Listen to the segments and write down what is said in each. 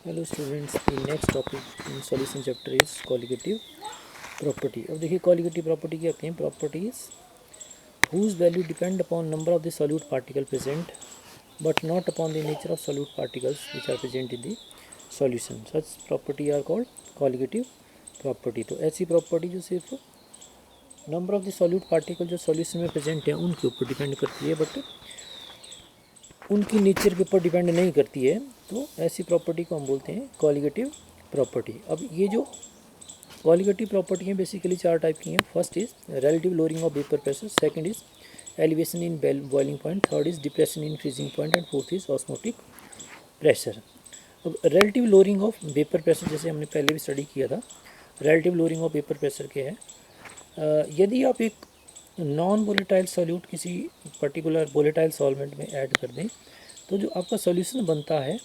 Hello students, the next topic in solution chapter is colligative property. अब देखिए colligative property क्या कहते हैं। Properties whose value depend upon number of the solute particle present but not upon the nature of solute particles which are present in the solution. Such property are called colligative property. तो ऐसी property जो सिर्फ number of the solute particle जो solution में present है उनके ऊपर depend करती है, बट उनकी नेचर के ऊपर डिपेंड नहीं करती है। तो ऐसी प्रॉपर्टी को हम बोलते हैं कॉलिगेटिव प्रॉपर्टी। अब ये जो कॉलिगेटिव प्रॉपर्टी हैं बेसिकली चार टाइप की हैं। First is relative lowering of vapour pressure, second is elevation in boiling point, third is depression in freezing point and fourth is osmotic pressure. अब relative lowering of vapour pressure जैसे हमने पहले भी study किया था। Relative lowering of vapour pressure क्या है? यदि आप एक नॉन वोलेटाइल सॉल्यूट किसी पर्टिकुलर वोलेटाइल सॉल्वेंट में ऐड कर दें तो जो आपका सॉल्यूशन बनता है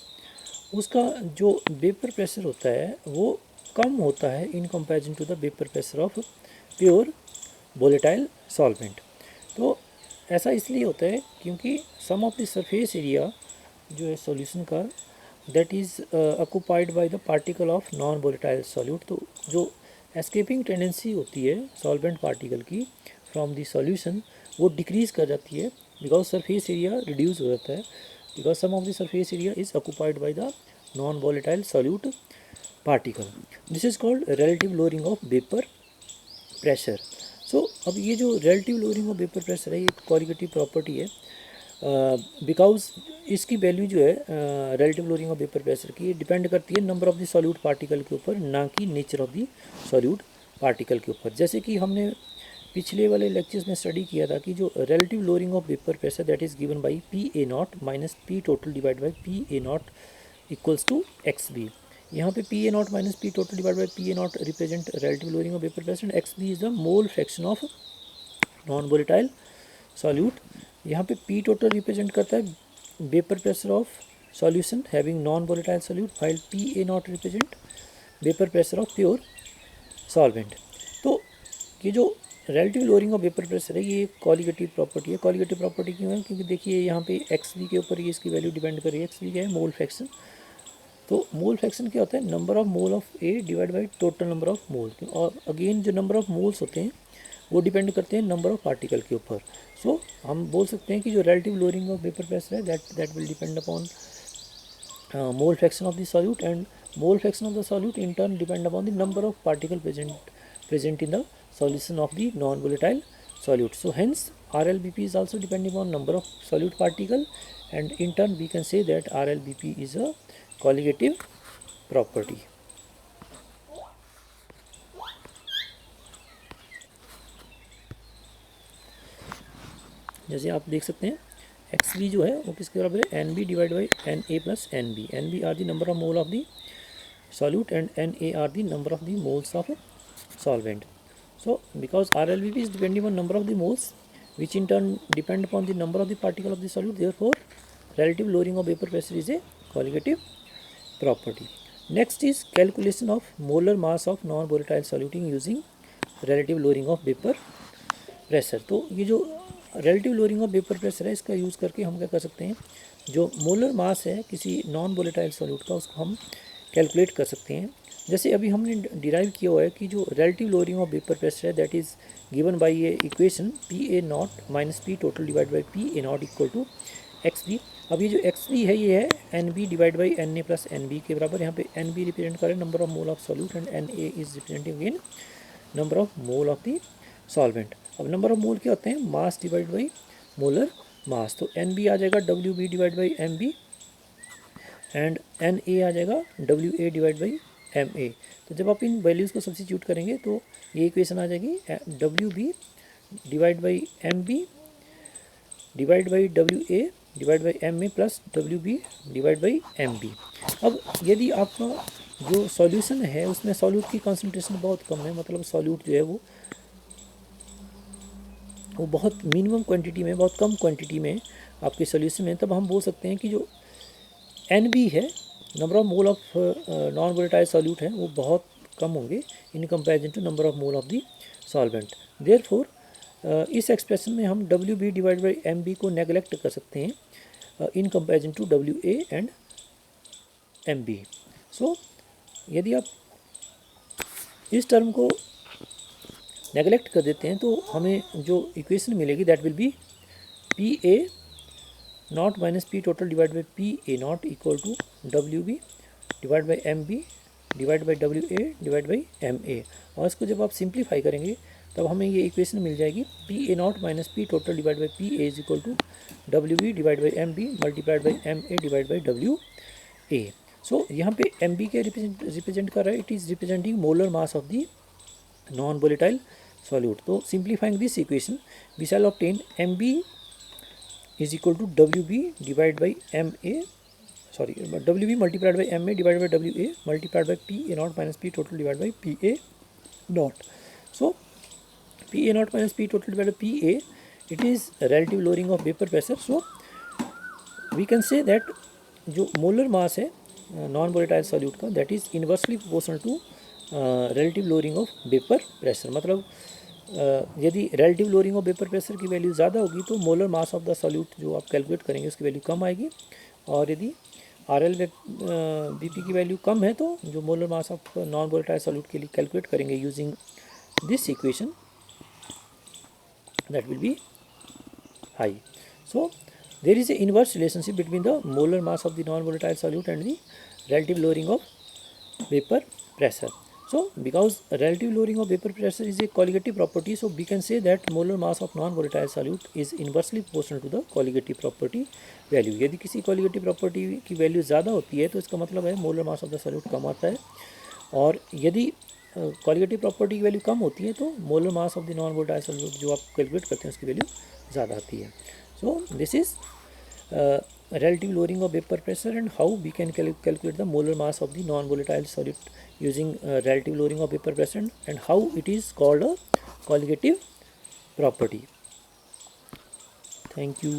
उसका जो वेपर प्रेशर होता है वो कम होता है in comparison to the vapour pressure of pure volatile solvent. तो ऐसा इसलिए होता है क्योंकि some of the surface area जो है सॉल्यूशन का that is occupied by the particle of non volatile solute. तो जो एस्केपिंग टेंडेंसी होती है सॉल्वेंट पार्टिकल की फ्रॉम द सॉल्यूशन वो डिक्रीज़ कर जाती है बिकॉज सरफेस एरिया रिड्यूस हो जाता है, because some of the surface area is occupied by the non volatile solute particle. This is called relative lowering of vapour pressure. So अब ये जो relative lowering of vapour pressure है ये colligative property है because इसकी value जो है relative lowering of vapour pressure की डिपेंड करती है number of the solute particle के ऊपर, ना कि nature of the solute particle के ऊपर। जैसे कि हमने पिछले वाले लेक्चर्स में स्टडी किया था कि जो relative lowering of vapour pressure that is given by P A not minus P total divide by P A naught equals to X B. यहाँ पे P A not minus P total divide by P A naught represent relative lowering of vapour pressure, X B is the mole fraction of non volatile solute. यहाँ पे P total represent करता है vapour pressure of solution having non volatile solute, file P A naught represent vapour pressure of pure solvent. तो ये जो relative lowering of vapour pressure है ये colligative property है। कॉलिगेटिव प्रॉपर्टी क्यों है? क्योंकि देखिए यहाँ पे एक्स बी के ऊपर ये इसकी वैल्यू डिपेंड कर रही है। एक्स बी क्या है? Mole fraction. तो मोल फ्रैक्शन क्या होता है? Number of mole of A divide by total number of मोल। और अगेन जो नंबर ऑफ मोल्स होते हैं वो डिपेंड करते हैं नंबर ऑफ पार्टिकल के ऊपर। सो हम बोल सकते हैं कि जो relative lowering of vapour pressure है that will depend upon mole fraction of the solute, and mole fraction of the solute in turn depend upon the number of particle present in the solution of the non-volatile solute. So hence RLBP is also depending on number of solute particle, and in turn we can say that RLBP is a colligative property. जैसे आप देख सकते हैं x B जो है वो किसके बराबर है? N B divide by N A plus N B. N B are the number of mole of the solute and Na are the number of the moles of solvent. So because RLBP is depending on number of the moles which in turn depend upon the number of the particle of the solute, therefore relative lowering of vapor pressure is a colligative property. Next is calculation of molar mass of non-volatile solute using relative lowering of vapor pressure. तो ये जो relative lowering of vapor pressure है इसका use करके हम क्या कर सकते हैं, जो मोलर मास है किसी नॉन वोलेटाइल सॉल्यूट का उसको हम कैलकुलेट कर सकते हैं। जैसे अभी हमने डिराइव किया हुआ है कि जो relative lowering of vapour pressure है दैट इज़ गिवन बाय ये equation P A not minus P total divide by P A naught equal to X B. अब ये जो एक्स बी है ये है N B divide by N A plus N B के बराबर। यहाँ पे एन बी रिप्रेजेंट कर रहे हैं number of mole of solute and N A is representing in number of mole of the solvent. अब नंबर ऑफ मोल क्या होते हैं? Mass divide by molar mass. तो एन बी आ जाएगा W B divide by M B and N A आ जाएगा W A divide by M A. तो जब आप इन वैल्यूज़ को सब्स्टिट्यूट करेंगे तो ये इक्वेशन आ जाएगी W B divide by M B divide by W A divide by M A plus W B divide by M B. अब यदि आपका जो सॉल्यूशन है उसमें सॉल्यूट की कॉन्सेंट्रेशन बहुत कम है, मतलब सॉल्यूट जो है वो बहुत मिनिमम क्वांटिटी में, बहुत कम क्वांटिटी में आपके सॉल्यूशन है, तब हम बोल सकते हैं कि जो एन बी है number of mole of non volatile solute है वो बहुत कम होंगे in comparison to number of mole of the solvent. Therefore इस एक्सप्रेशन में हम W B divide by M B को नेगलेक्ट कर सकते हैं in comparison to W A and M B. So यदि आप इस टर्म को नेगलेक्ट कर देते हैं तो हमें जो इक्वेशन मिलेगी that will be P A not minus P total divide by P A naught equal to W B divide by M B divide by W A divide by M A. और इसको जब आप simplify करेंगे तब हमें ये equation मिल जाएगी P A not minus P total divide by P A is equal to W B divide by M B multiplied by M A divide by W A. So यहाँ पे एम बी क्या represent कर रहा है, it is representing molar mass of the non volatile solute. तो simplifying this equation we shall obtain M B is equal to W B divide by M A sorry W B multiplied by M A divide by W A multiplied by P A not minus P total divide by P A naught. So P A not minus P total divide by P A it is relative lowering of vapor pressure. So we can say that जो molar mass है non volatile solute का that is inversely proportional to relative lowering of vapor pressure। मतलब यदि relative lowering of vapor pressure की value ज़्यादा होगी तो molar mass of the solute जो आप कैलकुलेट करेंगे उसकी वैल्यू कम आएगी, और यदि आर एल बी पी की वैल्यू कम है तो जो molar mass of non volatile solute के लिए कैलकुलेट करेंगे using this equation that will be high. So there is a inverse relationship between the molar mass of the non-volatile solute and the relative lowering of vapor pressure. So because relative lowering of vapor pressure is a colligative property, so we can say that molar mass of non-volatile solute is inversely proportional to the colligative property value। यदि किसी colligative property की value ज़्यादा होती है तो इसका मतलब है molar mass of the solute कम आता है, और यदि क्वालिटेटिव प्रॉपर्टी की वैल्यू कम होती है तो molar mass of the non volatile solute जो आप कैलकुलेट करते हैं उसकी वैल्यू ज़्यादा आती है। So this is relative lowering of vapor pressure and how we can calculate the molar mass of the non volatile solute using relative lowering of vapor pressure and how it is called a colligative property. Thank you.